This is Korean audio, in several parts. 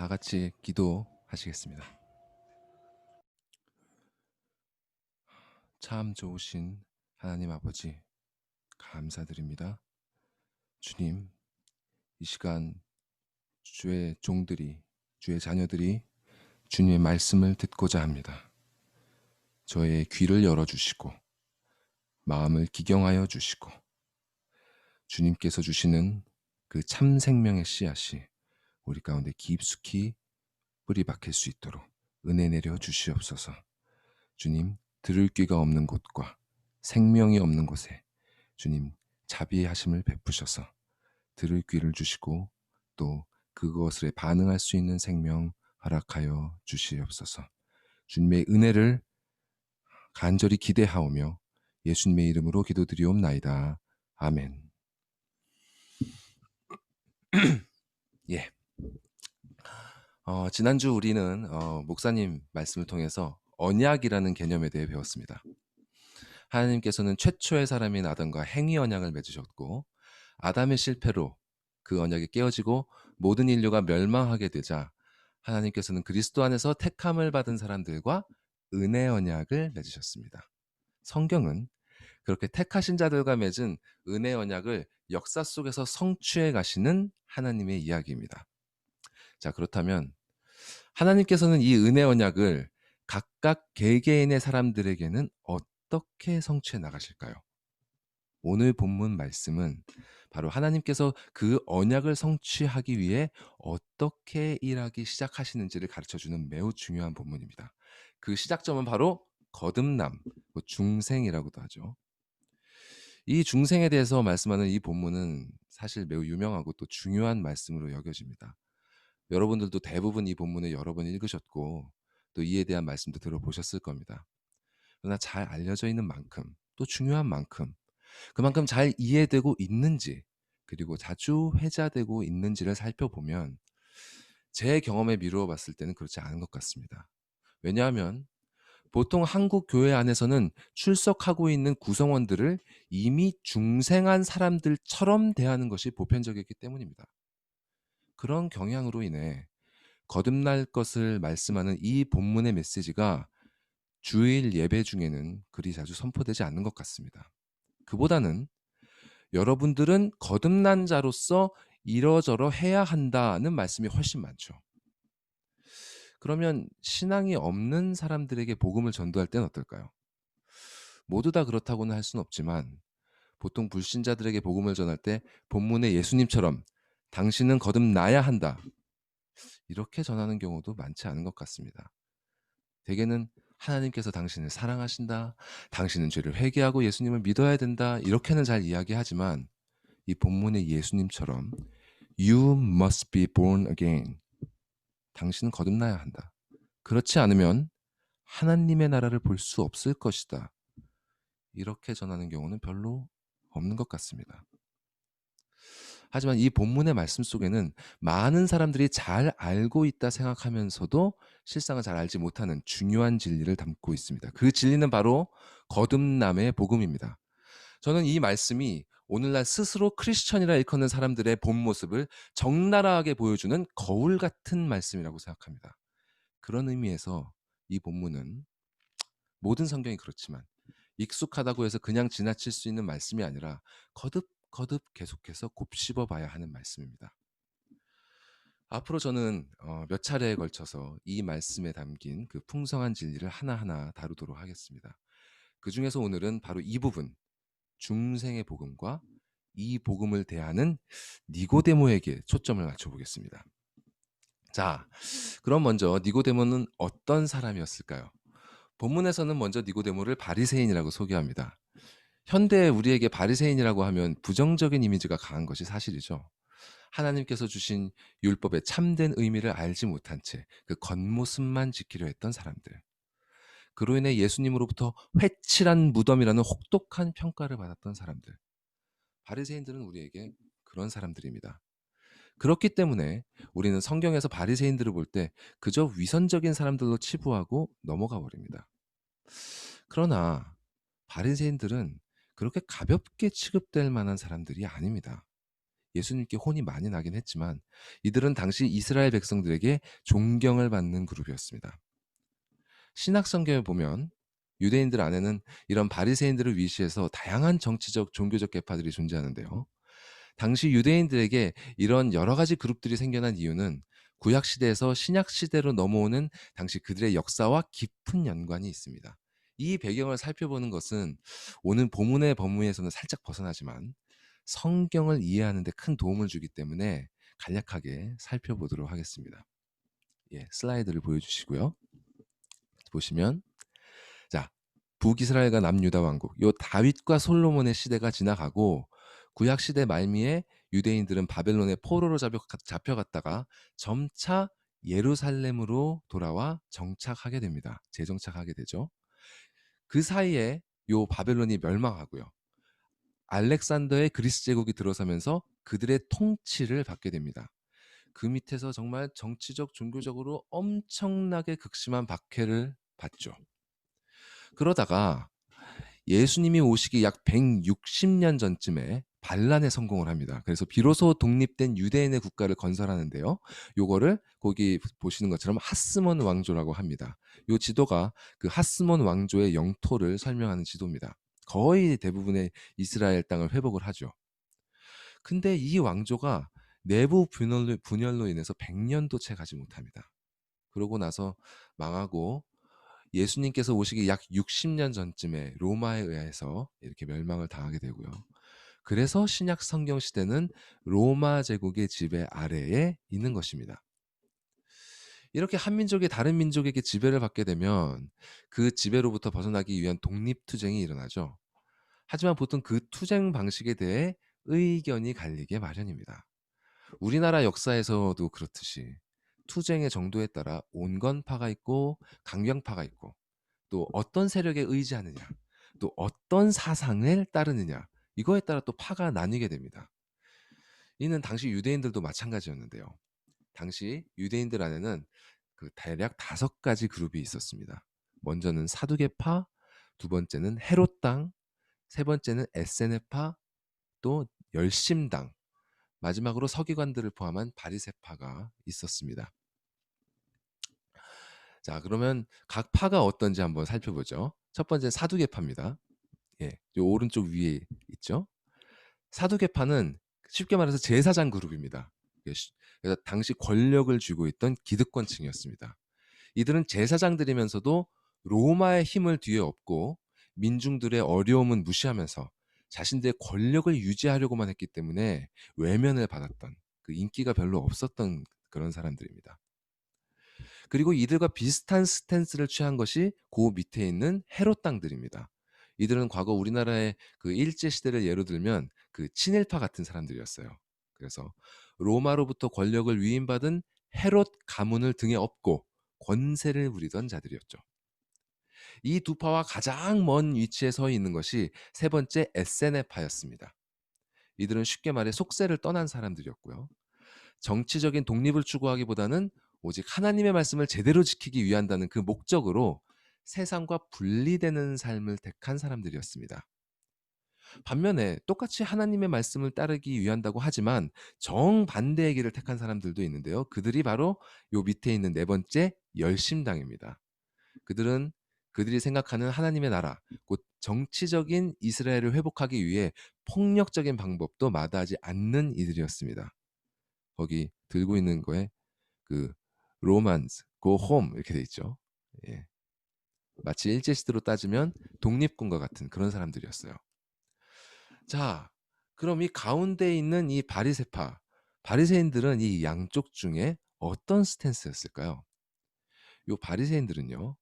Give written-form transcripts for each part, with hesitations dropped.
다 같이 기도하시겠습니다. 참 좋으신 하나님 아버지, 감사드립니다. 주님, 이 시간 주의 종들이, 주의 자녀들이 주님의 말씀을 듣고자 합니다. 저의 귀를 열어주시고 마음을 기경하여 주시고 주님께서 주시는 그 참 생명의 씨앗이 우리 가운데 깊숙이 뿌리 박힐 수 있도록 은혜 내려 주시옵소서. 주님, 들을 귀가 없는 곳과 생명이 없는 곳에 주님 자비하심을 베푸셔서 들을 귀를 주시고 또 그것에 반응할 수 있는 생명 허락하여 주시옵소서. 주님의 은혜를 간절히 기대하오며 예수님의 이름으로 기도드리옵나이다. 아멘. 예. 지난주 우리는 목사님 말씀을 통해서 언약이라는 개념에 대해 배웠습니다. 하나님께서는 최초의 사람인 아담과 행위 언약을 맺으셨고 아담의 실패로 그 언약이 깨어지고 모든 인류가 멸망하게 되자 하나님께서는 그리스도 안에서 택함을 받은 사람들과 은혜 언약을 맺으셨습니다. 성경은 그렇게 택하신 자들과 맺은 은혜 언약을 역사 속에서 성취해 가시는 하나님의 이야기입니다. 자, 그렇다면 하나님께서는 이 은혜 언약을 각각 개개인의 사람들에게는 어떻게 성취해 나가실까요? 오늘 본문 말씀은 바로 하나님께서 그 언약을 성취하기 위해 어떻게 일하기 시작하시는지를 가르쳐주는 매우 중요한 본문입니다. 그 시작점은 바로 거듭남, 중생이라고도 하죠. 이 중생에 대해서 말씀하는 이 본문은 사실 매우 유명하고 또 중요한 말씀으로 여겨집니다. 여러분들도 대부분 이 본문을 여러 번 읽으셨고 또 이에 대한 말씀도 들어보셨을 겁니다. 그러나 잘 알려져 있는 만큼 또 중요한 만큼 그만큼 잘 이해되고 있는지 그리고 자주 회자되고 있는지를 살펴보면 제 경험에 미루어 봤을 때는 그렇지 않은 것 같습니다. 왜냐하면 보통 한국 교회 안에서는 출석하고 있는 구성원들을 이미 중생한 사람들처럼 대하는 것이 보편적이기 때문입니다. 그런 경향으로 인해 거듭날 것을 말씀하는 이 본문의 메시지가 주일 예배 중에는 그리 자주 선포되지 않는 것 같습니다. 그보다는 여러분들은 거듭난 자로서 이러저러 해야 한다는 말씀이 훨씬 많죠. 그러면 신앙이 없는 사람들에게 복음을 전도할 때는 어떨까요? 모두 다 그렇다고는 할 수는 없지만 보통 불신자들에게 복음을 전할 때 본문의 예수님처럼 당신은 거듭나야 한다. 이렇게 전하는 경우도 많지 않은 것 같습니다. 대개는 하나님께서 당신을 사랑하신다. 당신은 죄를 회개하고 예수님을 믿어야 된다. 이렇게는 잘 이야기하지만 이 본문의 예수님처럼 You must be born again. 당신은 거듭나야 한다. 그렇지 않으면 하나님의 나라를 볼 수 없을 것이다. 이렇게 전하는 경우는 별로 없는 것 같습니다. 하지만 이 본문의 말씀 속에는 많은 사람들이 잘 알고 있다 생각하면서도 실상은 잘 알지 못하는 중요한 진리를 담고 있습니다. 그 진리는 바로 거듭남의 복음입니다. 저는 이 말씀이 오늘날 스스로 크리스천이라 일컫는 사람들의 본 모습을 적나라하게 보여주는 거울 같은 말씀이라고 생각합니다. 그런 의미에서 이 본문은 모든 성경이 그렇지만 익숙하다고 해서 그냥 지나칠 수 있는 말씀이 아니라 거듭 계속해서 곱씹어 봐야 하는 말씀입니다. 앞으로 저는 몇 차례에 걸쳐서 이 말씀에 담긴 그 풍성한 진리를 하나하나 다루도록 하겠습니다. 그 중에서 오늘은 바로 이 부분, 중생의 복음과 이 복음을 대하는 니고데모에게 초점을 맞춰보겠습니다. 자, 그럼 먼저 니고데모는 어떤 사람이었을까요? 본문에서는 먼저 니고데모를 바리새인이라고 소개합니다. 현대 우리에게 바리새인이라고 하면 부정적인 이미지가 강한 것이 사실이죠. 하나님께서 주신 율법의 참된 의미를 알지 못한 채 그 겉모습만 지키려 했던 사람들. 그로 인해 예수님으로부터 회칠한 무덤이라는 혹독한 평가를 받았던 사람들. 바리새인들은 우리에게 그런 사람들입니다. 그렇기 때문에 우리는 성경에서 바리새인들을 볼 때 그저 위선적인 사람들로 치부하고 넘어가 버립니다. 그러나 바리새인들은 그렇게 가볍게 취급될 만한 사람들이 아닙니다. 예수님께 혼이 많이 나긴 했지만 이들은 당시 이스라엘 백성들에게 존경을 받는 그룹이었습니다. 신약 성경에 보면 유대인들 안에는 이런 바리새인들을 위시해서 다양한 정치적, 종교적 계파들이 존재하는데요. 당시 유대인들에게 이런 여러 가지 그룹들이 생겨난 이유는 구약 시대에서 신약 시대로 넘어오는 당시 그들의 역사와 깊은 연관이 있습니다. 이 배경을 살펴보는 것은 오늘 본문의 범위에서는 살짝 벗어나지만 성경을 이해하는 데 큰 도움을 주기 때문에 간략하게 살펴보도록 하겠습니다. 예, 슬라이드를 보여주시고요. 보시면 자, 북이스라엘과 남유다 왕국, 요 다윗과 솔로몬의 시대가 지나가고 구약 시대 말미에 유대인들은 바벨론의 포로로 잡혀갔다가 점차 예루살렘으로 돌아와 정착하게 됩니다. 재정착하게 되죠. 그 사이에 요 바벨론이 멸망하고요. 알렉산더의 그리스 제국이 들어서면서 그들의 통치를 받게 됩니다. 그 밑에서 정말 정치적, 종교적으로 엄청나게 극심한 박해를 받죠. 그러다가 예수님이 오시기 약 160년 전쯤에 반란에 성공을 합니다. 그래서 비로소 독립된 유대인의 국가를 건설하는데요. 요거를 거기 보시는 것처럼 하스몬 왕조라고 합니다. 요 지도가 그 하스몬 왕조의 영토를 설명하는 지도입니다. 거의 대부분의 이스라엘 땅을 회복을 하죠. 근데 이 왕조가 내부 분열로 인해서 100년도 채 가지 못합니다. 그러고 나서 망하고 예수님께서 오시기 약 60년 전쯤에 로마에 의해서 이렇게 멸망을 당하게 되고요. 그래서 신약 성경 시대는 로마 제국의 지배 아래에 있는 것입니다. 이렇게 한 민족이 다른 민족에게 지배를 받게 되면 그 지배로부터 벗어나기 위한 독립투쟁이 일어나죠. 하지만 보통 그 투쟁 방식에 대해 의견이 갈리게 마련입니다. 우리나라 역사에서도 그렇듯이 투쟁의 정도에 따라 온건파가 있고 강경파가 있고 또 어떤 세력에 의지하느냐, 또 어떤 사상을 따르느냐, 이거에 따라 또 파가 나뉘게 됩니다. 이는 당시 유대인들도 마찬가지였는데요. 당시 유대인들 안에는 그 대략 5가지 그룹이 있었습니다. 먼저는 사두개파, 두 번째는 헤롯당, 세 번째는 에세네파, 또 열심당, 마지막으로 서기관들을 포함한 바리새파가 있었습니다. 자, 그러면 각 파가 어떤지 한번 살펴보죠. 첫 번째 사두개파입니다. 예, 요 오른쪽 위에 있죠. 사두개파는 쉽게 말해서 제사장 그룹입니다. 그래서 당시 권력을 쥐고 있던 기득권층이었습니다. 이들은 제사장들이면서도 로마의 힘을 뒤에 업고 민중들의 어려움은 무시하면서 자신들의 권력을 유지하려고만 했기 때문에 외면을 받았던, 그 인기가 별로 없었던 그런 사람들입니다. 그리고 이들과 비슷한 스탠스를 취한 것이 그 밑에 있는 헤롯 당들입니다. 이들은 과거 우리나라의 그 일제 시대를 예로 들면 그 친일파 같은 사람들이었어요. 그래서 로마로부터 권력을 위임받은 헤롯 가문을 등에 업고 권세를 부리던 자들이었죠. 이 두 파와 가장 먼 위치에 서 있는 것이 세 번째 에세네파였습니다. 이들은 쉽게 말해 속세를 떠난 사람들이었고요. 정치적인 독립을 추구하기보다는 오직 하나님의 말씀을 제대로 지키기 위한다는 그 목적으로 세상과 분리되는 삶을 택한 사람들이었습니다. 반면에 똑같이 하나님의 말씀을 따르기 위한다고 하지만 정반대의 길을 택한 사람들도 있는데요. 그들이 바로 요 밑에 있는 네 번째 열심당입니다. 그들이 생각하는 하나님의 나라, 곧 정치적인 이스라엘을 회복하기 위해 폭력적인 방법도 마다하지 않는 이들이었습니다. 거기 들고 있는 거에 그 로만스, go home 이렇게 돼 있죠. 예. 마치 일제시대로 따지면 독립군과 같은 그런 사람들이었어요. 자, 그럼 이 가운데 있는 이 바리새파, 바리새인들은 이 양쪽 중에 어떤 스탠스였을까요? 요 바리새인들은요,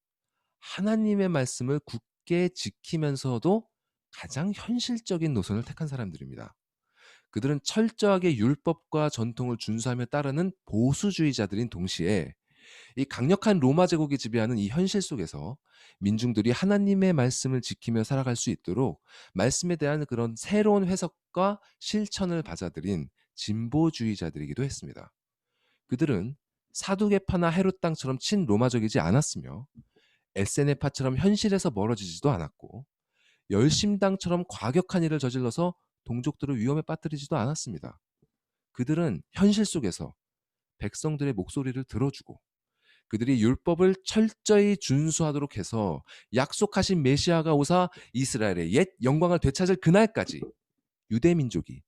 하나님의 말씀을 굳게 지키면서도 가장 현실적인 노선을 택한 사람들입니다. 그들은 철저하게 율법과 전통을 준수하며 따르는 보수주의자들인 동시에 이 강력한 로마 제국이 지배하는 이 현실 속에서 민중들이 하나님의 말씀을 지키며 살아갈 수 있도록 말씀에 대한 그런 새로운 해석과 실천을 받아들인 진보주의자들이기도 했습니다. 그들은 사두개파나 헤롯 당처럼 친로마적이지 않았으며 에세네파처럼 현실에서 멀어지지도 않았고 열심당처럼 과격한 일을 저질러서 동족들을 위험에 빠뜨리지도 않았습니다. 그들은 현실 속에서 백성들의 목소리를 들어주고 그들이 율법을 철저히 준수하도록 해서 약속하신 메시아가 오사 이스라엘의 옛 영광을 되찾을 그날까지 유대 민족이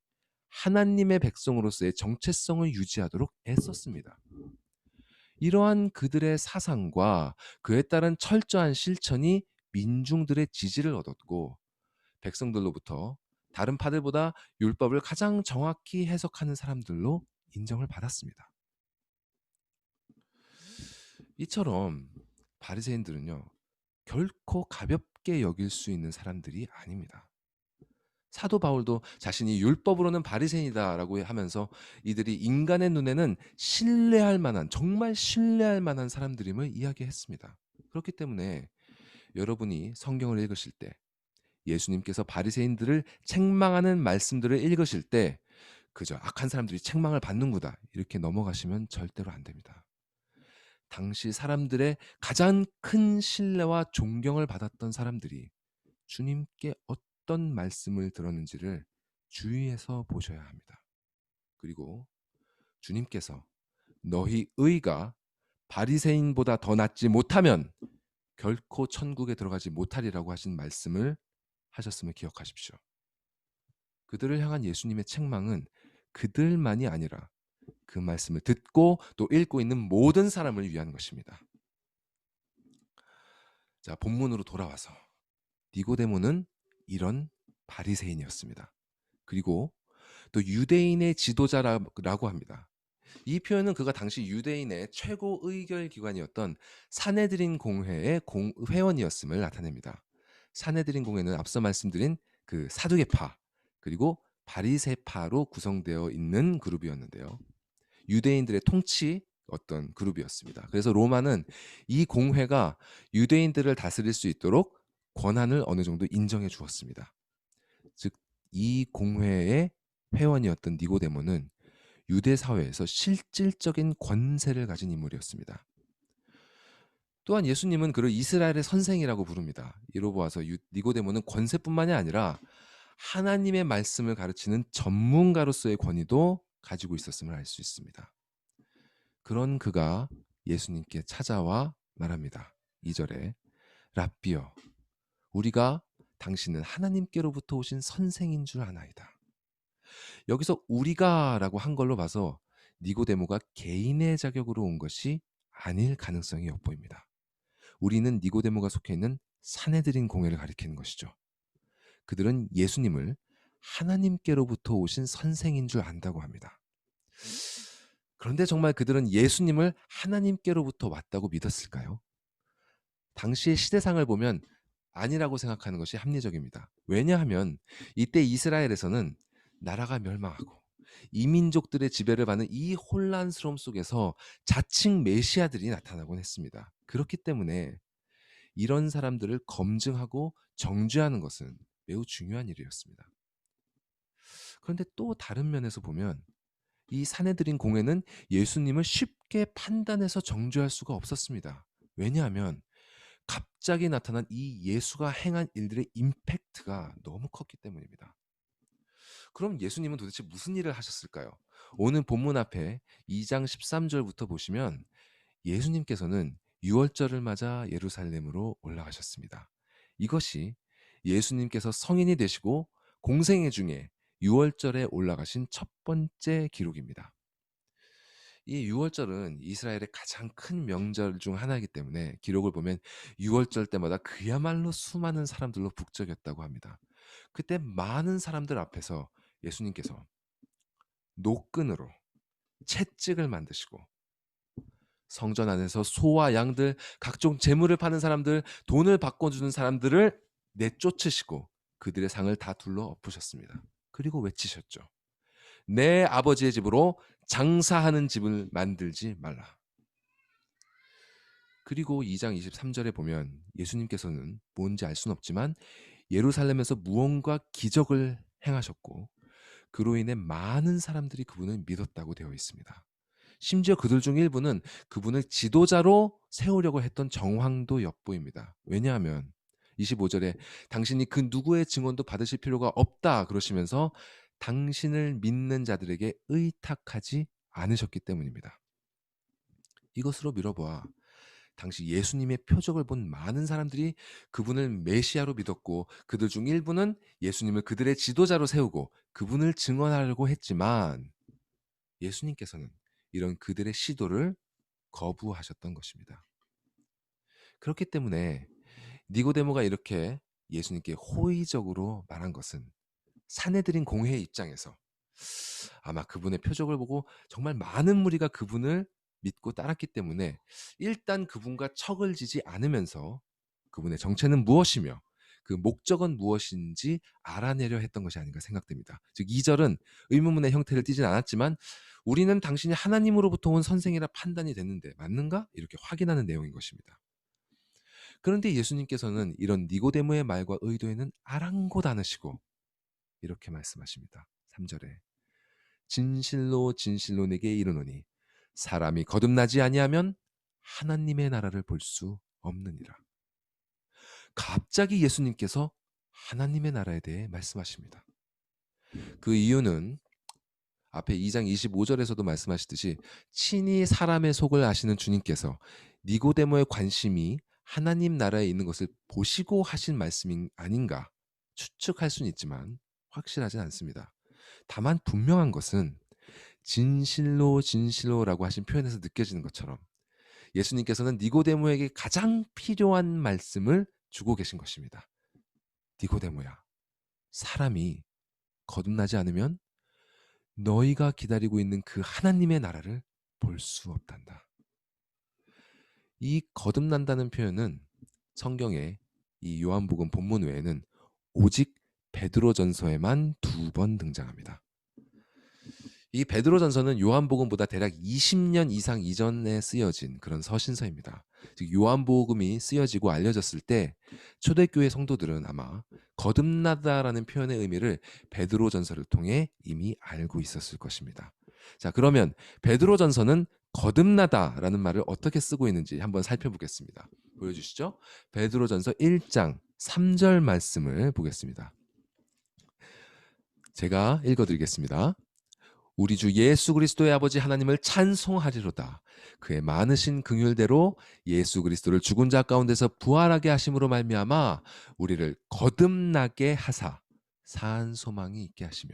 하나님의 백성으로서의 정체성을 유지하도록 애썼습니다. 이러한 그들의 사상과 그에 따른 철저한 실천이 민중들의 지지를 얻었고 백성들로부터 다른 파들보다 율법을 가장 정확히 해석하는 사람들로 인정을 받았습니다. 이처럼 바리새인들은요, 결코 가볍게 여길 수 있는 사람들이 아닙니다. 사도 바울도 자신이 율법으로는 바리새인이다라고 하면서 이들이 인간의 눈에는 신뢰할 만한, 정말 신뢰할 만한 사람들임을 이야기했습니다. 그렇기 때문에 여러분이 성경을 읽으실 때 예수님께서 바리새인들을 책망하는 말씀들을 읽으실 때 그저 악한 사람들이 책망을 받는구나 이렇게 넘어가시면 절대로 안 됩니다. 당시 사람들의 가장 큰 신뢰와 존경을 받았던 사람들이 주님께 어떤 말씀을 들었는지를 주의해서 보셔야 합니다. 그리고 주님께서 너희 의가 바리새인보다 더 낫지 못하면 결코 천국에 들어가지 못하리라고 하신 말씀을 하셨음을 기억하십시오. 그들을 향한 예수님의 책망은 그들만이 아니라 그 말씀을 듣고 또 읽고 있는 모든 사람을 위한 것입니다. 자, 본문으로 돌아와서 니고데모는 이런 바리새인이었습니다. 그리고 또 유대인의 지도자라고 합니다. 이 표현은 그가 당시 유대인의 최고 의결 기관이었던 사네드린 공회의 회원이었음을 나타냅니다. 사네드린 공회는 앞서 말씀드린 그 사두개파 그리고 바리새파로 구성되어 있는 그룹이었는데요. 유대인들의 통치 어떤 그룹이었습니다. 그래서 로마는 이 공회가 유대인들을 다스릴 수 있도록 권한을 어느 정도 인정해 주었습니다. 즉, 이 공회의 회원이었던 니고데모는 유대 사회에서 실질적인 권세를 가진 인물이었습니다. 또한 예수님은 그를 이스라엘의 선생이라고 부릅니다. 이로 보아서 니고데모는 권세뿐만이 아니라 하나님의 말씀을 가르치는 전문가로서의 권위도 가지고 있었음을 알 수 있습니다. 그런 그가 예수님께 찾아와 말합니다. 2절에 랍비여 우리가 당신은 하나님께로부터 오신 선생인 줄 아나이다. 여기서 우리가라고 한 걸로 봐서 니고데모가 개인의 자격으로 온 것이 아닐 가능성이 엿보입니다. 우리는 니고데모가 속해 있는 사내들인 공회를 가리키는 것이죠. 그들은 예수님을 하나님께로부터 오신 선생인 줄 안다고 합니다. 그런데 정말 그들은 예수님을 하나님께로부터 왔다고 믿었을까요? 당시의 시대상을 보면 아니라고 생각하는 것이 합리적입니다. 왜냐하면 이때 이스라엘에서는 나라가 멸망하고 이민족들의 지배를 받는 이 혼란스러움 속에서 자칭 메시아들이 나타나곤 했습니다. 그렇기 때문에 이런 사람들을 검증하고 정죄하는 것은 매우 중요한 일이었습니다. 그런데 또 다른 면에서 보면 이 사내들인 공회는 예수님을 쉽게 판단해서 정죄할 수가 없었습니다. 왜냐하면 갑자기 나타난 이 예수가 행한 일들의 임팩트가 너무 컸기 때문입니다. 그럼 예수님은 도대체 무슨 일을 하셨을까요? 오늘 본문 앞에 2장 13절부터 보시면 예수님께서는 유월절을 맞아 예루살렘으로 올라가셨습니다. 이것이 예수님께서 성인이 되시고 공생애 중에 유월절에 올라가신 첫 번째 기록입니다. 이 유월절은 이스라엘의 가장 큰 명절 중 하나이기 때문에 기록을 보면 유월절 때마다 그야말로 수많은 사람들로 북적였다고 합니다. 그때 많은 사람들 앞에서 예수님께서 노끈으로 채찍을 만드시고 성전 안에서 소와 양들, 각종 재물을 파는 사람들, 돈을 바꿔주는 사람들을 내쫓으시고 그들의 상을 다 둘러 엎으셨습니다. 그리고 외치셨죠. 내 아버지의 집으로 장사하는 집을 만들지 말라. 그리고 2장 23절에 보면 예수님께서는 뭔지 알 수는 없지만 예루살렘에서 무언가 기적을 행하셨고 그로 인해 많은 사람들이 그분을 믿었다고 되어 있습니다. 심지어 그들 중 일부는 그분을 지도자로 세우려고 했던 정황도 엿보입니다. 왜냐하면 25절에 당신이 그 누구의 증언도 받으실 필요가 없다 그러시면서 당신을 믿는 자들에게 의탁하지 않으셨기 때문입니다. 이것으로 미뤄보아 당시 예수님의 표적을 본 많은 사람들이 그분을 메시아로 믿었고 그들 중 일부는 예수님을 그들의 지도자로 세우고 그분을 증언하려고 했지만 예수님께서는 이런 그들의 시도를 거부하셨던 것입니다. 그렇기 때문에 니고데모가 이렇게 예수님께 호의적으로 말한 것은 사내들인 공회의 입장에서 아마 그분의 표적을 보고 정말 많은 무리가 그분을 믿고 따랐기 때문에 일단 그분과 척을 지지 않으면서 그분의 정체는 무엇이며 그 목적은 무엇인지 알아내려 했던 것이 아닌가 생각됩니다. 즉 2절은 의문문의 형태를 띠진 않았지만 우리는 당신이 하나님으로부터 온 선생이라 판단이 됐는데 맞는가? 이렇게 확인하는 내용인 것입니다. 그런데 예수님께서는 이런 니고데모의 말과 의도에는 아랑곳 않으시고 이렇게 말씀하십니다. 3절에 진실로 진실로 내게 이르노니 사람이 거듭나지 아니하면 하나님의 나라를 볼 수 없느니라. 갑자기 예수님께서 하나님의 나라에 대해 말씀하십니다. 그 이유는 앞에 2장 25절에서도 말씀하시듯이 친히 사람의 속을 아시는 주님께서 니고데모의 관심이 하나님 나라에 있는 것을 보시고 하신 말씀이 아닌가 추측할 수는 있지만 확실하진 않습니다. 다만 분명한 것은 진실로 진실로라고 하신 표현에서 느껴지는 것처럼 예수님께서는 니고데모에게 가장 필요한 말씀을 주고 계신 것입니다. 니고데모야, 사람이 거듭나지 않으면 너희가 기다리고 있는 그 하나님의 나라를 볼 수 없단다. 이 거듭난다는 표현은 성경에 이 요한복음 본문 외에는 오직 베드로전서에만 2번 등장합니다. 이 베드로전서는 요한복음보다 대략 20년 이상 이전에 쓰여진 그런 서신서입니다. 즉 요한복음이 쓰여지고 알려졌을 때 초대교회 성도들은 아마 거듭나다라는 표현의 의미를 베드로전서를 통해 이미 알고 있었을 것입니다. 자, 그러면 베드로전서는 거듭나다라는 말을 어떻게 쓰고 있는지 한번 살펴보겠습니다. 보여주시죠. 베드로전서 1장 3절 말씀을 보겠습니다. 제가 읽어드리겠습니다. 우리 주 예수 그리스도의 아버지 하나님을 찬송하리로다. 그의 많으신 긍휼대로 예수 그리스도를 죽은 자 가운데서 부활하게 하심으로 말미암아 우리를 거듭나게 하사 산 소망이 있게 하시며.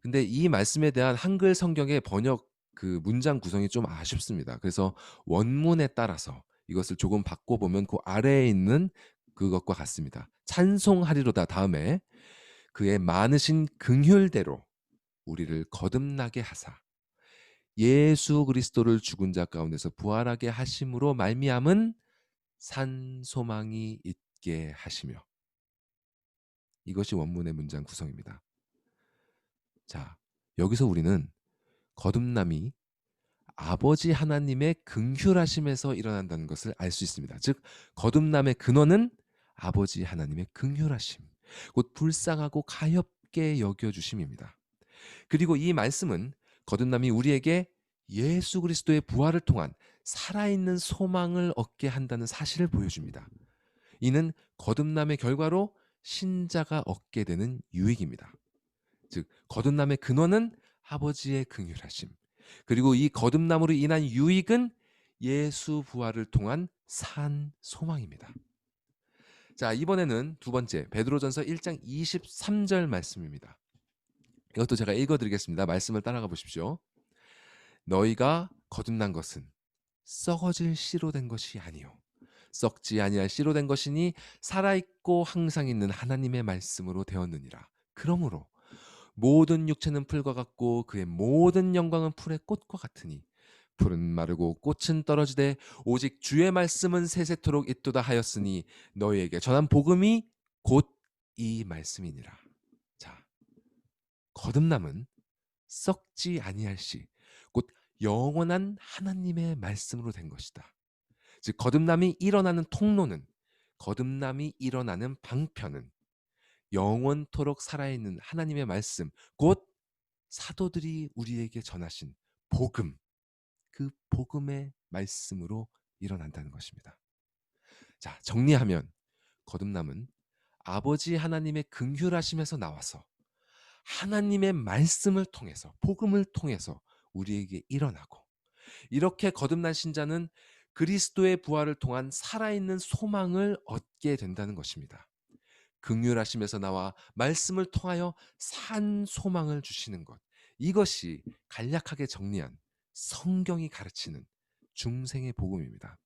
근데 이 말씀에 대한 한글 성경의 번역 그 문장 구성이 좀 아쉽습니다. 그래서 원문에 따라서 이것을 조금 바꿔보면 그 아래에 있는 그것과 같습니다. 찬송하리로다 다음에 그의 많으신 긍휼대로 우리를 거듭나게 하사 예수 그리스도를 죽은 자 가운데서 부활하게 하심으로 말미암은 산 소망이 있게 하시며. 이것이 원문의 문장 구성입니다. 자, 여기서 우리는 거듭남이 아버지 하나님의 긍휼하심에서 일어난다는 것을 알 수 있습니다. 즉 거듭남의 근원은 아버지 하나님의 긍휼하심, 곧 불쌍하고 가엾게 여겨주심입니다. 그리고 이 말씀은 거듭남이 우리에게 예수 그리스도의 부활을 통한 살아있는 소망을 얻게 한다는 사실을 보여줍니다. 이는 거듭남의 결과로 신자가 얻게 되는 유익입니다. 즉 거듭남의 근원은 아버지의 긍휼하심, 그리고 이 거듭남으로 인한 유익은 예수 부활을 통한 산 소망입니다. 자, 이번에는 두 번째 베드로전서 1장 23절 말씀입니다. 이것도 제가 읽어드리겠습니다. 말씀을 따라가 보십시오. 너희가 거듭난 것은 썩어질 씨로 된 것이 아니요 썩지 아니할 씨로 된 것이니 살아있고 항상 있는 하나님의 말씀으로 되었느니라. 그러므로 모든 육체는 풀과 같고 그의 모든 영광은 풀의 꽃과 같으니 풀은 마르고 꽃은 떨어지되 오직 주의 말씀은 세세토록 있도다 하였으니 너희에게 전한 복음이 곧 이 말씀이니라. 자, 거듭남은 썩지 아니할 씨, 곧 영원한 하나님의 말씀으로 된 것이다. 즉 거듭남이 일어나는 통로는, 거듭남이 일어나는 방편은 영원토록 살아있는 하나님의 말씀, 곧 사도들이 우리에게 전하신 복음, 그 복음의 말씀으로 일어난다는 것입니다. 자, 정리하면 거듭남은 아버지 하나님의 긍휼하심에서 나와서 하나님의 말씀을 통해서, 복음을 통해서 우리에게 일어나고, 이렇게 거듭난 신자는 그리스도의 부활을 통한 살아있는 소망을 얻게 된다는 것입니다. 긍휼하심에서 나와 말씀을 통하여 산 소망을 주시는 것, 이것이 간략하게 정리한 성경이 가르치는 중생의 복음입니다.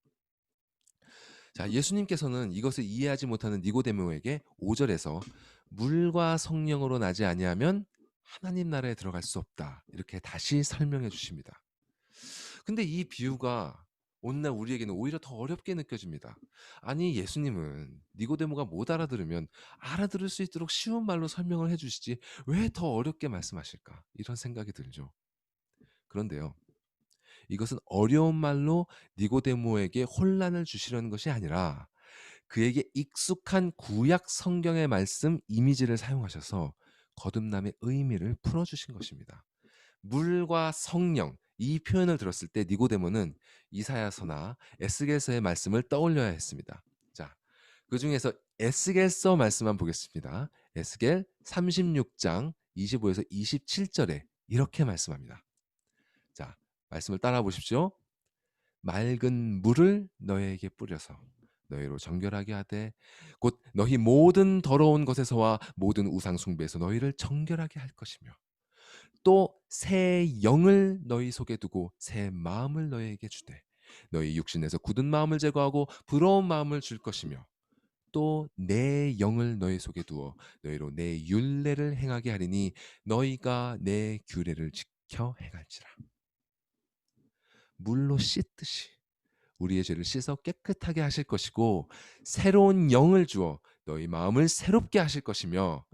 자, 예수님께서는 이것을 이해하지 못하는 니고데모에게 5절에서 물과 성령으로 나지 아니하면 하나님 나라에 들어갈 수 없다, 이렇게 다시 설명해 주십니다. 근데 이 비유가 오늘날 우리에게는 오히려 더 어렵게 느껴집니다. 아니, 예수님은 니고데모가 못 알아들으면 알아들을 수 있도록 쉬운 말로 설명을 해주시지 왜 더 어렵게 말씀하실까, 이런 생각이 들죠. 그런데요, 이것은 어려운 말로 니고데모에게 혼란을 주시려는 것이 아니라 그에게 익숙한 구약 성경의 말씀 이미지를 사용하셔서 거듭남의 의미를 풀어주신 것입니다. 물과 성령, 이 표현을 들었을 때 니고데모는 이사야서나 에스겔서의 말씀을 떠올려야 했습니다. 자, 그 중에서 에스겔서 말씀만 보겠습니다. 에스겔 36장 25에서 27절에 이렇게 말씀합니다. 자, 말씀을 따라 보십시오. 맑은 물을 너희에게 뿌려서 너희로 정결하게 하되 곧 너희 모든 더러운 것에서와 모든 우상 숭배에서 너희를 정결하게 할 것이며, 또 새 영을 너희 속에 두고 새 마음을 너희에게 주되 너희 육신에서 굳은 마음을 제거하고 부러운 마음을 줄 것이며, 또 내 영을 너희 속에 두어 너희로 내 율례를 행하게 하리니 너희가 내 규례를 지켜 행할지라. 물로 씻듯이 우리의 죄를 씻어 깨끗하게 하실 것이고, 새로운 영을 주어 너희 마음을 새롭게 하실 것이며,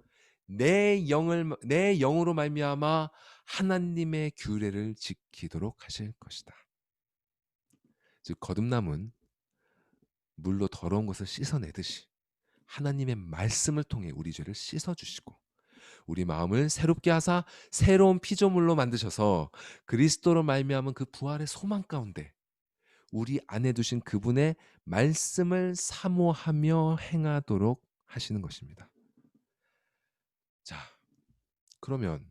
내 영으로 말미암아 하나님의 규례를 지키도록 하실 것이다. 즉 거듭남은 물로 더러운 것을 씻어내듯이 하나님의 말씀을 통해 우리 죄를 씻어주시고 우리 마음을 새롭게 하사 새로운 피조물로 만드셔서 그리스도로 말미암은 그 부활의 소망 가운데 우리 안에 두신 그분의 말씀을 사모하며 행하도록 하시는 것입니다. 자, 그러면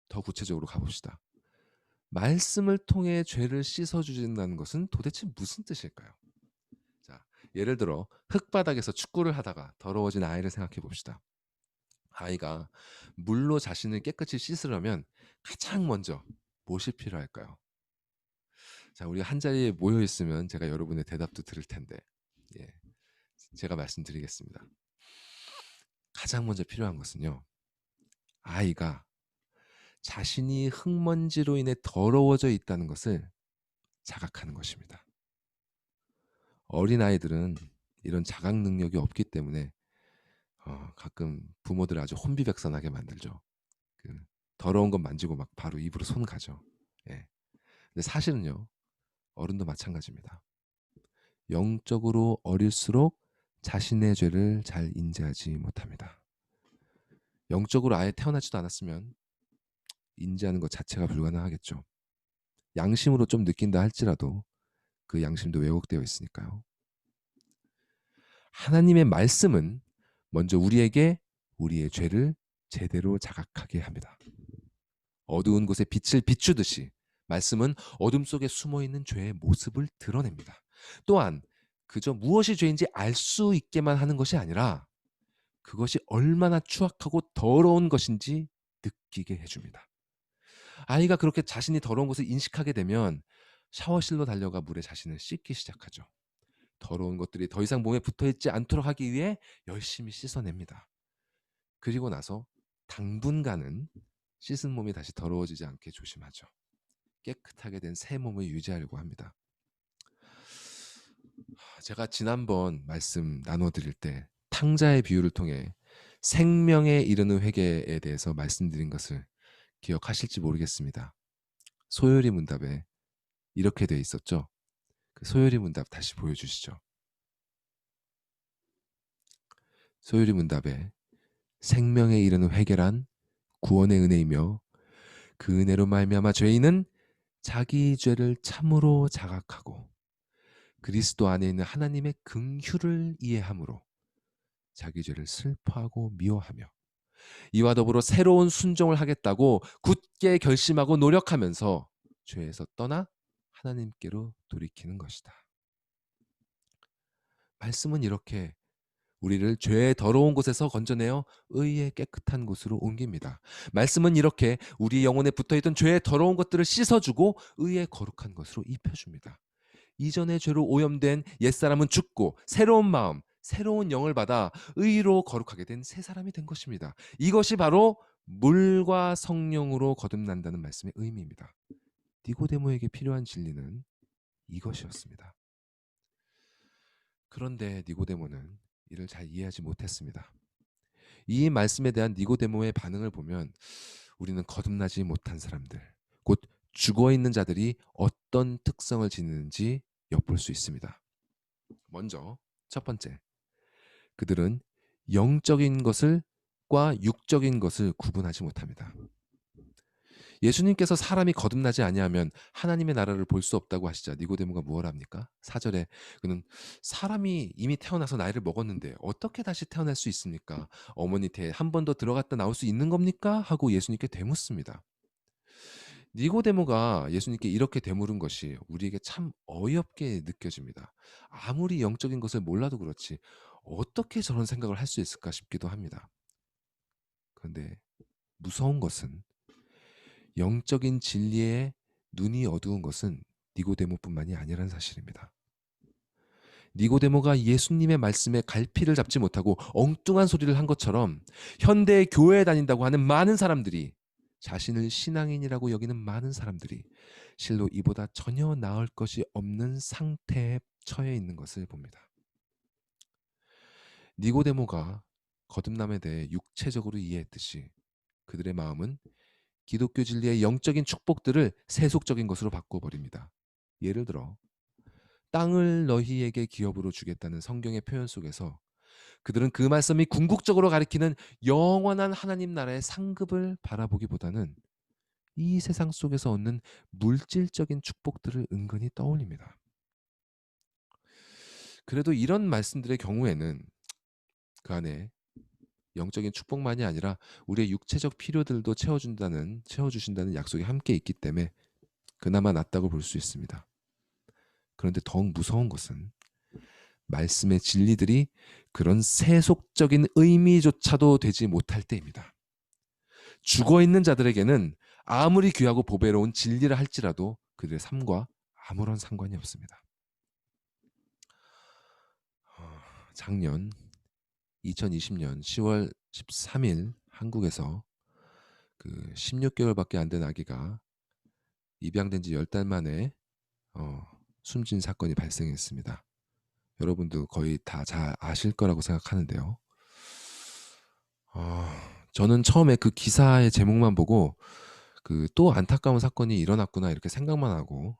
더 구체적으로 가봅시다. 말씀을 통해 죄를 씻어주신다는 것은 도대체 무슨 뜻일까요? 자, 예를 들어 흙바닥에서 축구를 하다가 더러워진 아이를 생각해 봅시다. 아이가 물로 자신을 깨끗이 씻으려면 가장 먼저 무엇이 필요할까요? 자, 우리 한 자리에 모여 있으면 제가 여러분의 대답도 들을 텐데, 예, 제가 말씀드리겠습니다. 가장 먼저 필요한 것은요, 아이가 자신이 흙먼지로 인해 더러워져 있다는 것을 자각하는 것입니다. 어린아이들은 이런 자각 능력이 없기 때문에 가끔 부모들을 아주 혼비백산하게 만들죠. 그 더러운 것 만지고 막 바로 입으로 손 가죠. 예. 근데 사실은요, 어른도 마찬가지입니다. 영적으로 어릴수록 자신의 죄를 잘 인지하지 못합니다. 영적으로 아예 태어나지도 않았으면 인지하는 것 자체가 불가능하겠죠. 양심으로 좀 느낀다 할지라도 그 양심도 왜곡되어 있으니까요. 하나님의 말씀은 먼저 우리에게 우리의 죄를 제대로 자각하게 합니다. 어두운 곳에 빛을 비추듯이 말씀은 어둠 속에 숨어있는 죄의 모습을 드러냅니다. 또한 그저 무엇이 죄인지 알 수 있게만 하는 것이 아니라 그것이 얼마나 추악하고 더러운 것인지 느끼게 해줍니다. 아이가 그렇게 자신이 더러운 것을 인식하게 되면 샤워실로 달려가 물에 자신을 씻기 시작하죠. 더러운 것들이 더 이상 몸에 붙어있지 않도록 하기 위해 열심히 씻어냅니다. 그리고 나서 당분간은 씻은 몸이 다시 더러워지지 않게 조심하죠. 깨끗하게 된 새 몸을 유지하려고 합니다. 제가 지난번 말씀 나눠드릴 때 탕자의 비유를 통해 생명에 이르는 회개에 대해서 말씀드린 것을 기억하실지 모르겠습니다. 소요리 문답에 이렇게 돼 있었죠. 그 소요리 문답 다시 보여주시죠. 소요리 문답에 생명에 이르는 회개란 구원의 은혜이며 그 은혜로 말미암아 죄인은 자기 죄를 참으로 자각하고 그리스도 안에 있는 하나님의 긍휼을 이해함으로 자기 죄를 슬퍼하고 미워하며 이와 더불어 새로운 순종을 하겠다고 굳게 결심하고 노력하면서 죄에서 떠나 하나님께로 돌이키는 것이다. 말씀은 이렇게 우리를 죄의 더러운 곳에서 건져내어 의의 깨끗한 곳으로 옮깁니다. 말씀은 이렇게 우리 영혼에 붙어있던 죄의 더러운 것들을 씻어주고 의의 거룩한 것으로 입혀줍니다. 이전의 죄로 오염된 옛사람은 죽고 새로운 마음, 새로운 영을 받아 의로 거룩하게 된 새 사람이 된 것입니다. 이것이 바로 물과 성령으로 거듭난다는 말씀의 의미입니다. 니고데모에게 필요한 진리는 이것이었습니다. 그런데 니고데모는 이를 잘 이해하지 못했습니다. 이 말씀에 대한 니고데모의 반응을 보면 우리는 거듭나지 못한 사람들, 곧 죽어있는 자들이 어떤 특성을 지니는지 엿볼 수 있습니다. 먼저 첫 번째, 그들은 영적인 것과 육적인 것을 구분하지 못합니다. 예수님께서 사람이 거듭나지 아니하면 하나님의 나라를 볼 수 없다고 하시자 니고데모가 무엇을 합니까? 4절에 그는 사람이 이미 태어나서 나이를 먹었는데 어떻게 다시 태어날 수 있습니까? 어머니 태에 한 번 더 들어갔다 나올 수 있는 겁니까? 하고 예수님께 되묻습니다. 니고데모가 예수님께 이렇게 되물은 것이 우리에게 참 어이없게 느껴집니다. 아무리 영적인 것을 몰라도 그렇지 어떻게 저런 생각을 할 수 있을까 싶기도 합니다. 그런데 무서운 것은 영적인 진리에 눈이 어두운 것은 니고데모뿐만이 아니라는 사실입니다. 니고데모가 예수님의 말씀에 갈피를 잡지 못하고 엉뚱한 소리를 한 것처럼 현대 교회에 다닌다고 하는 많은 사람들이, 자신을 신앙인이라고 여기는 많은 사람들이 실로 이보다 전혀 나을 것이 없는 상태에 처해 있는 것을 봅니다. 니고데모가 거듭남에 대해 육체적으로 이해했듯이 그들의 마음은 기독교 진리의 영적인 축복들을 세속적인 것으로 바꿔버립니다. 예를 들어 땅을 너희에게 기업으로 주겠다는 성경의 표현 속에서 그들은 그 말씀이 궁극적으로 가리키는 영원한 하나님 나라의 상급을 바라보기보다는 이 세상 속에서 얻는 물질적인 축복들을 은근히 떠올립니다. 그래도 이런 말씀들의 경우에는 그 안에 영적인 축복만이 아니라 우리의 육체적 필요들도 채워주신다는 약속이 함께 있기 때문에 그나마 낫다고 볼 수 있습니다. 그런데 더욱 무서운 것은 말씀의 진리들이 그런 세속적인 의미조차도 되지 못할 때입니다. 죽어있는 자들에게는 아무리 귀하고 보배로운 진리를 할지라도 그들의 삶과 아무런 상관이 없습니다. 작년 2020년 10월 13일 한국에서 그 16개월밖에 안 된 아기가 입양된 지 10달 만에 숨진 사건이 발생했습니다. 여러분도 거의 다 잘 아실 거라고 생각하는데요. 저는 처음에 그 기사의 제목만 보고 그 또 안타까운 사건이 일어났구나 이렇게 생각만 하고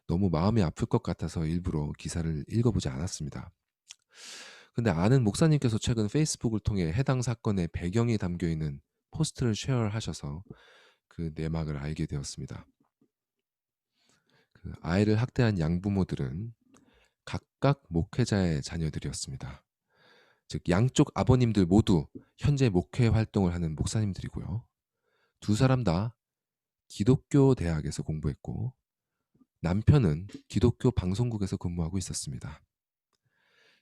너무 마음이 아플 것 같아서 일부러 기사를 읽어보지 않았습니다. 근데 아는 목사님께서 최근 페이스북을 통해 해당 사건의 배경이 담겨있는 포스트를 쉐어하셔서 그 내막을 알게 되었습니다. 그 아이를 학대한 양부모들은 각각 목회자의 자녀들이었습니다. 즉 양쪽 아버님들 모두 현재 목회 활동을 하는 목사님들이고요. 두 사람 다 기독교 대학에서 공부했고 남편은 기독교 방송국에서 근무하고 있었습니다.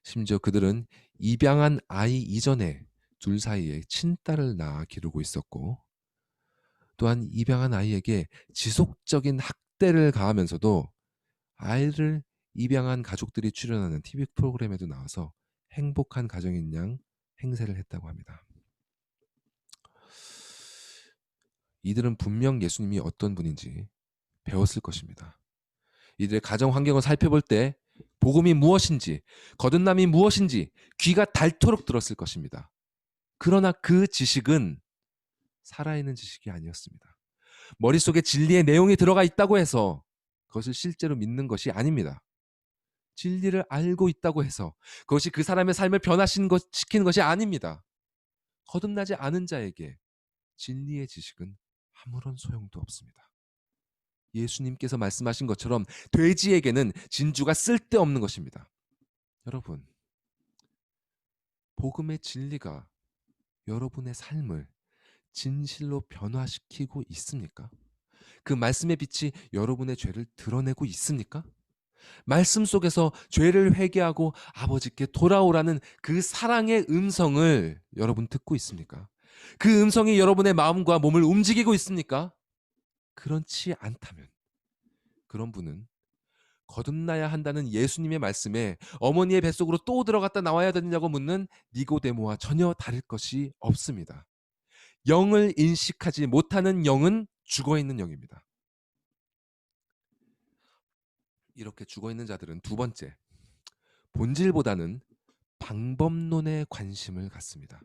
심지어 그들은 입양한 아이 이전에 둘 사이에 친딸을 낳아 기르고 있었고 또한 입양한 아이에게 지속적인 학대를 가하면서도 아이를 입양한 가족들이 출연하는 TV 프로그램에도 나와서 행복한 가정인 양 행세를 했다고 합니다. 이들은 분명 예수님이 어떤 분인지 배웠을 것입니다. 이들의 가정 환경을 살펴볼 때 복음이 무엇인지, 거듭남이 무엇인지 귀가 닳도록 들었을 것입니다. 그러나 그 지식은 살아있는 지식이 아니었습니다. 머릿속에 진리의 내용이 들어가 있다고 해서 그것을 실제로 믿는 것이 아닙니다. 진리를 알고 있다고 해서 그것이 그 사람의 삶을 변화시키는 것이 아닙니다. 거듭나지 않은 자에게 진리의 지식은 아무런 소용도 없습니다. 예수님께서 말씀하신 것처럼 돼지에게는 진주가 쓸데없는 것입니다. 여러분, 복음의 진리가 여러분의 삶을 진실로 변화시키고 있습니까? 그 말씀의 빛이 여러분의 죄를 드러내고 있습니까? 말씀 속에서 죄를 회개하고 아버지께 돌아오라는 그 사랑의 음성을 여러분 듣고 있습니까? 그 음성이 여러분의 마음과 몸을 움직이고 있습니까? 그렇지 않다면 그런 분은 거듭나야 한다는 예수님의 말씀에 어머니의 뱃속으로 또 들어갔다 나와야 되느냐고 묻는 니고데모와 전혀 다를 것이 없습니다. 영을 인식하지 못하는 영은 죽어있는 영입니다. 이렇게 죽어있는 자들은 두 번째, 본질보다는 방법론에 관심을 갖습니다.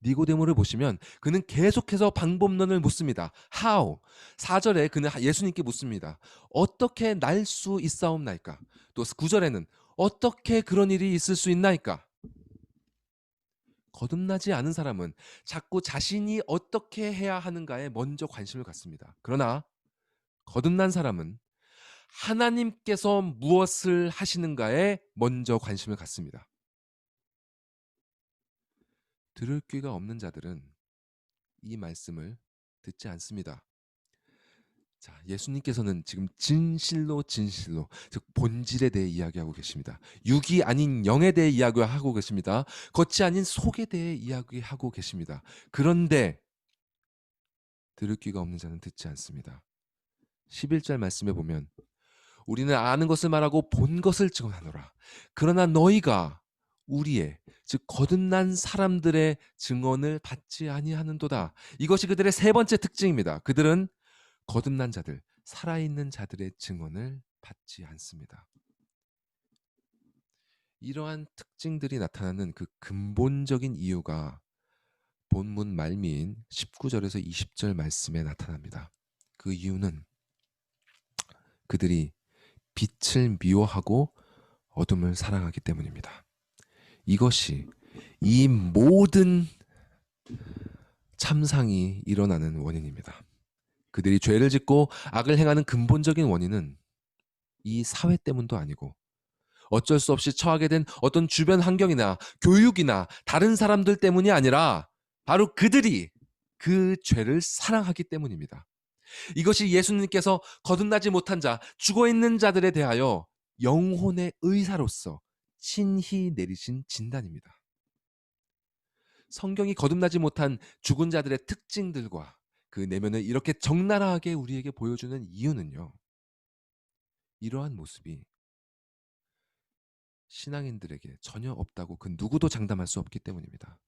니고데모를 보시면 그는 계속해서 방법론을 묻습니다. How? 4절에 그는 예수님께 묻습니다. 어떻게 날 수 있사옵나이까? 또 9절에는 어떻게 그런 일이 있을 수 있나이까? 거듭나지 않은 사람은 자꾸 자신이 어떻게 해야 하는가에 먼저 관심을 갖습니다. 그러나 거듭난 사람은 하나님께서 무엇을 하시는가에 먼저 관심을 갖습니다. 들을 귀가 없는 자들은 이 말씀을 듣지 않습니다. 자, 예수님께서는 지금 진실로 즉 본질에 대해 이야기하고 계십니다. 육이 아닌 영에 대해 이야기하고 계십니다. 겉이 아닌 속에 대해 이야기하고 계십니다. 그런데 들을 귀가 없는 자는 듣지 않습니다. 11절 말씀에 보면 우리는 아는 것을 말하고 본 것을 증언하노라. 그러나 너희가 우리의 즉 거듭난 사람들의 증언을 받지 아니하는도다. 이것이 그들의 세 번째 특징입니다. 그들은 거듭난 자들, 살아있는 자들의 증언을 받지 않습니다. 이러한 특징들이 나타나는 그 근본적인 이유가 본문 말미인 19절에서 20절 말씀에 나타납니다. 그 이유는 그들이 빛을 미워하고 어둠을 사랑하기 때문입니다. 이것이 이 모든 참상이 일어나는 원인입니다. 그들이 죄를 짓고 악을 행하는 근본적인 원인은 이 사회 때문도 아니고 어쩔 수 없이 처하게 된 어떤 주변 환경이나 교육이나 다른 사람들 때문이 아니라 바로 그들이 그 죄를 사랑하기 때문입니다. 이것이 예수님께서 거듭나지 못한 자, 죽어있는 자들에 대하여 영혼의 의사로서 친히 내리신 진단입니다. 성경이 거듭나지 못한 죽은 자들의 특징들과 그 내면을 이렇게 적나라하게 우리에게 보여주는 이유는요. 이러한 모습이 신앙인들에게 전혀 없다고 그 누구도 장담할 수 없기 때문입니다.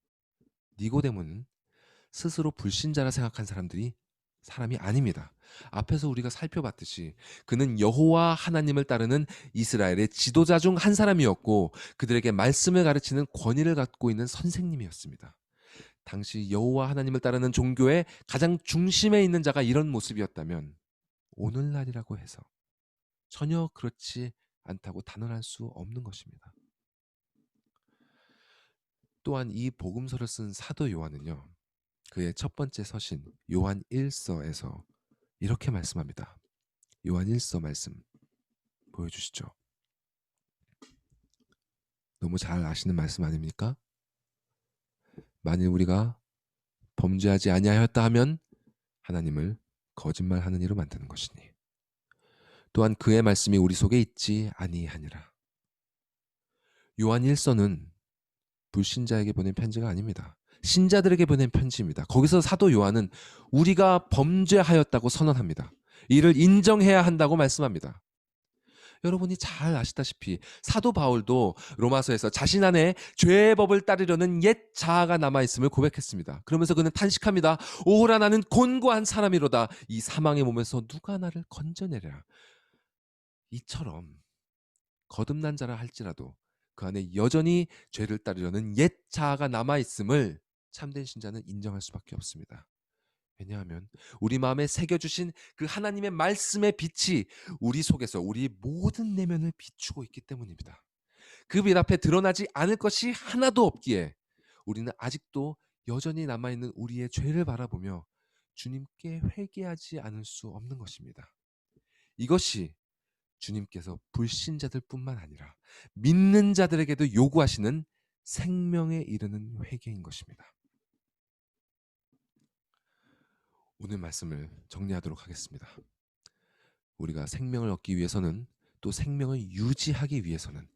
니고데모는 스스로 불신자라 생각한 사람이 아닙니다. 앞에서 우리가 살펴봤듯이 그는 여호와 하나님을 따르는 이스라엘의 지도자 중 한 사람이었고 그들에게 말씀을 가르치는 권위를 갖고 있는 선생님이었습니다. 당시 여호와 하나님을 따르는 종교의 가장 중심에 있는 자가 이런 모습이었다면 오늘날이라고 해서 전혀 그렇지 않다고 단언할 수 없는 것입니다. 또한 이 복음서를 쓴 사도 요한은요. 그의 첫 번째 서신 요한 1서에서 이렇게 말씀합니다. 요한 1서 말씀 보여주시죠. 너무 잘 아시는 말씀 아닙니까? 만일 우리가 범죄하지 아니하였다 하면 하나님을 거짓말하는 이로 만드는 것이니 또한 그의 말씀이 우리 속에 있지 아니하니라. 요한 1서는 불신자에게 보낸 편지가 아닙니다. 신자들에게 보낸 편지입니다. 거기서 사도 요한은 우리가 범죄하였다고 선언합니다. 이를 인정해야 한다고 말씀합니다. 여러분이 잘 아시다시피 사도 바울도 로마서에서 자신 안에 죄의 법을 따르려는 옛 자아가 남아있음을 고백했습니다. 그러면서 그는 탄식합니다. 오호라 나는 곤고한 사람이로다. 이 사망의 몸에서 누가 나를 건져내랴. 이처럼 거듭난 자라 할지라도 그 안에 여전히 죄를 따르려는 옛 자아가 남아있음을 참된 신자는 인정할 수밖에 없습니다. 왜냐하면 우리 마음에 새겨주신 그 하나님의 말씀의 빛이 우리 속에서 우리 모든 내면을 비추고 있기 때문입니다. 그 빛 앞에 드러나지 않을 것이 하나도 없기에 우리는 아직도 여전히 남아있는 우리의 죄를 바라보며 주님께 회개하지 않을 수 없는 것입니다. 이것이 주님께서 불신자들 뿐만 아니라 믿는 자들에게도 요구하시는 생명에 이르는 회개인 것입니다. 오늘 말씀을 정리하도록 하겠습니다. 우리가 생명을 얻기 위해서는, 또 생명을 유지하기 위해서는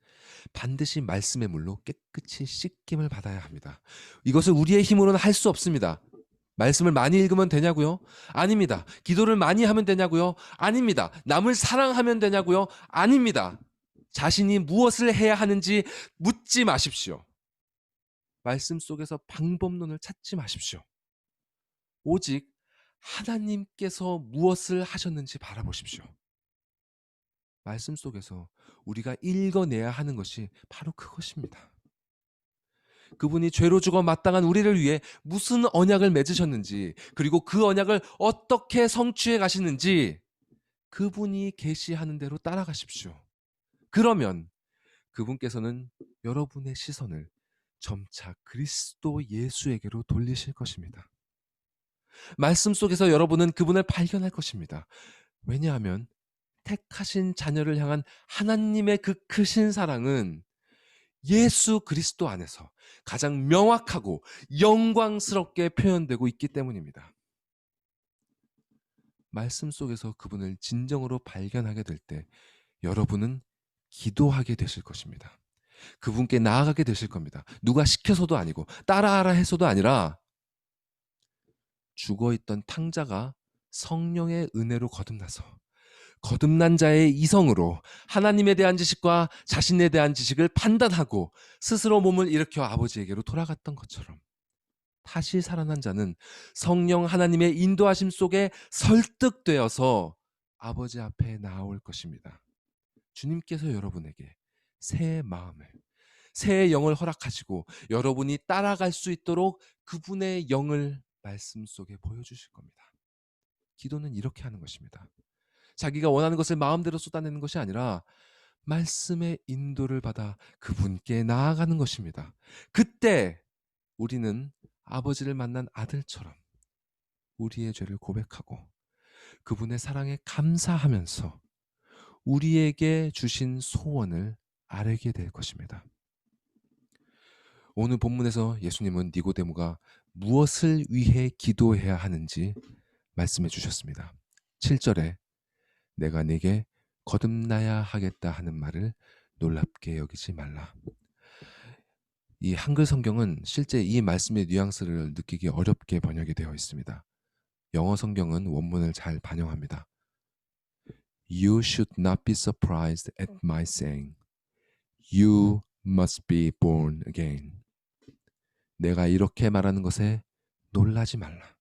반드시 말씀의 물로 깨끗이 씻김을 받아야 합니다. 이것을 우리의 힘으로는 할 수 없습니다. 말씀을 많이 읽으면 되냐고요? 아닙니다. 기도를 많이 하면 되냐고요? 아닙니다. 남을 사랑하면 되냐고요? 아닙니다. 자신이 무엇을 해야 하는지 묻지 마십시오. 말씀 속에서 방법론을 찾지 마십시오. 오직 하나님께서 무엇을 하셨는지 바라보십시오. 말씀 속에서 우리가 읽어내야 하는 것이 바로 그것입니다. 그분이 죄로 죽어 마땅한 우리를 위해 무슨 언약을 맺으셨는지, 그리고 그 언약을 어떻게 성취해 가시는지 그분이 계시하는 대로 따라가십시오. 그러면 그분께서는 여러분의 시선을 점차 그리스도 예수에게로 돌리실 것입니다. 말씀 속에서 여러분은 그분을 발견할 것입니다. 왜냐하면 택하신 자녀를 향한 하나님의 그 크신 사랑은 예수 그리스도 안에서 가장 명확하고 영광스럽게 표현되고 있기 때문입니다. 말씀 속에서 그분을 진정으로 발견하게 될 때 여러분은 기도하게 되실 것입니다. 그분께 나아가게 되실 겁니다. 누가 시켜서도 아니고 따라하라 해서도 아니라 죽어있던 탕자가 성령의 은혜로 거듭나서 거듭난 자의 이성으로 하나님에 대한 지식과 자신에 대한 지식을 판단하고 스스로 몸을 일으켜 아버지에게로 돌아갔던 것처럼, 다시 살아난 자는 성령 하나님의 인도하심 속에 설득되어서 아버지 앞에 나올 것입니다. 주님께서 여러분에게 새 마음을, 새 영을 허락하시고 여러분이 따라갈 수 있도록 그분의 영을 말씀 속에 보여주실 겁니다. 기도는 이렇게 하는 것입니다. 자기가 원하는 것을 마음대로 쏟아내는 것이 아니라 말씀의 인도를 받아 그분께 나아가는 것입니다. 그때 우리는 아버지를 만난 아들처럼 우리의 죄를 고백하고 그분의 사랑에 감사하면서 우리에게 주신 소원을 아뢰게 될 것입니다. 오늘 본문에서 예수님은 니고데모가 무엇을 위해 기도해야 하는지 말씀해 주셨습니다. 7절에 내가 네게 거듭나야 하겠다 하는 말을 놀랍게 여기지 말라. 이 한글 성경은 실제 이 말씀의 뉘앙스를 느끼기 어렵게 번역이 되어 있습니다. 영어 성경은 원문을 잘 반영합니다. You should not be surprised at my saying, You must be born again. 내가 이렇게 말하는 것에 놀라지 말라.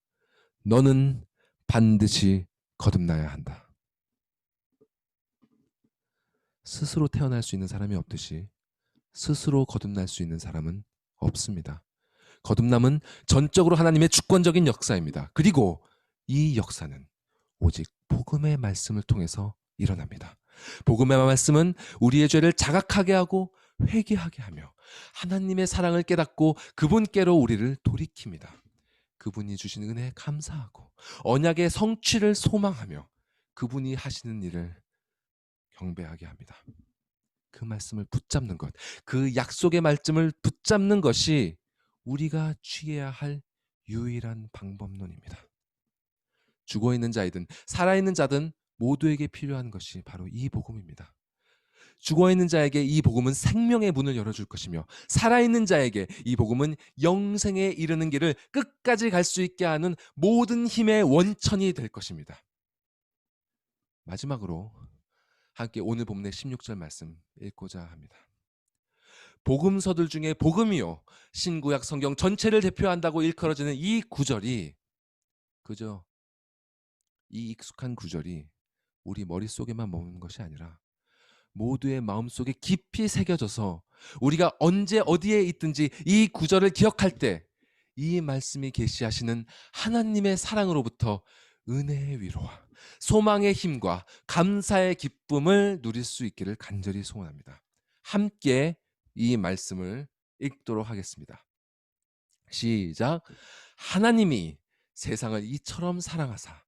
너는 반드시 거듭나야 한다. 스스로 태어날 수 있는 사람이 없듯이 스스로 거듭날 수 있는 사람은 없습니다. 거듭남은 전적으로 하나님의 주권적인 역사입니다. 그리고 이 역사는 오직 복음의 말씀을 통해서 일어납니다. 복음의 말씀은 우리의 죄를 자각하게 하고 회개하게 하며 하나님의 사랑을 깨닫고 그분께로 우리를 돌이킵니다. 그분이 주신 은혜에 감사하고 언약의 성취를 소망하며 그분이 하시는 일을 경배하게 합니다. 그 말씀을 붙잡는 것, 그 약속의 말씀을 붙잡는 것이 우리가 취해야 할 유일한 방법론입니다. 죽어있는 자이든 살아있는 자든 모두에게 필요한 것이 바로 이 복음입니다. 죽어있는 자에게 이 복음은 생명의 문을 열어줄 것이며 살아있는 자에게 이 복음은 영생에 이르는 길을 끝까지 갈 수 있게 하는 모든 힘의 원천이 될 것입니다. 마지막으로 함께 오늘 본문의 16절 말씀 읽고자 합니다. 복음서들 중에 복음이요 신구약 성경 전체를 대표한다고 일컬어지는 이 구절이 그저 이 익숙한 구절이 우리 머릿속에만 머무는 것이 아니라 모두의 마음속에 깊이 새겨져서 우리가 언제 어디에 있든지 이 구절을 기억할 때 이 말씀이 계시하시는 하나님의 사랑으로부터 은혜의 위로와 소망의 힘과 감사의 기쁨을 누릴 수 있기를 간절히 소원합니다. 함께 이 말씀을 읽도록 하겠습니다. 시작. 하나님이 세상을 이처럼 사랑하사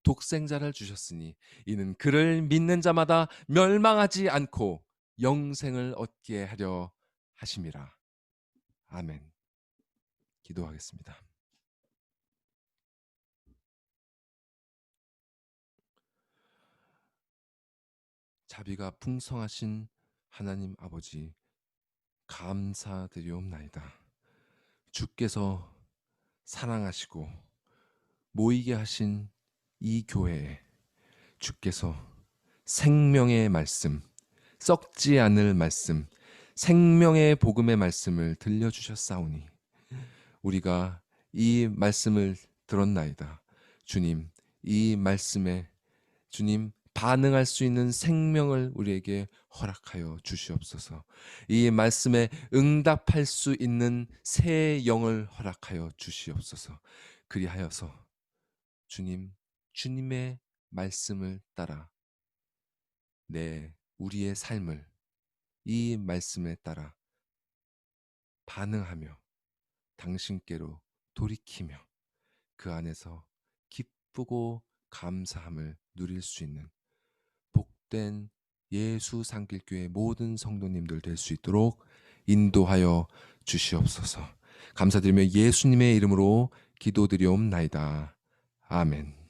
독생자를 주셨으니 이는 그를 믿는 자마다 멸망하지 않고 영생을 얻게 하려 하심이라. 아멘. 기도하겠습니다. 자비가 풍성하신 하나님 아버지, 감사드리옵나이다. 주께서 사랑하시고 모이게 하신 이 교회에 주께서 생명의 말씀, 썩지 않을 말씀, 생명의 복음의 말씀을 들려주셨사오니 우리가 이 말씀을 들었나이다. 주님, 이 말씀에 주님 반응할 수 있는 생명을 우리에게 허락하여 주시옵소서. 이 말씀에 응답할 수 있는 새 영을 허락하여 주시옵소서. 그리하여서 주님, 주님의 말씀을 따라 우리의 삶을 이 말씀에 따라 반응하며 당신께로 돌이키며 그 안에서 기쁘고 감사함을 누릴 수 있는 복된 예수 산길교회 모든 성도님들 될 수 있도록 인도하여 주시옵소서. 감사드리며 예수님의 이름으로 기도드리옵나이다. 아멘.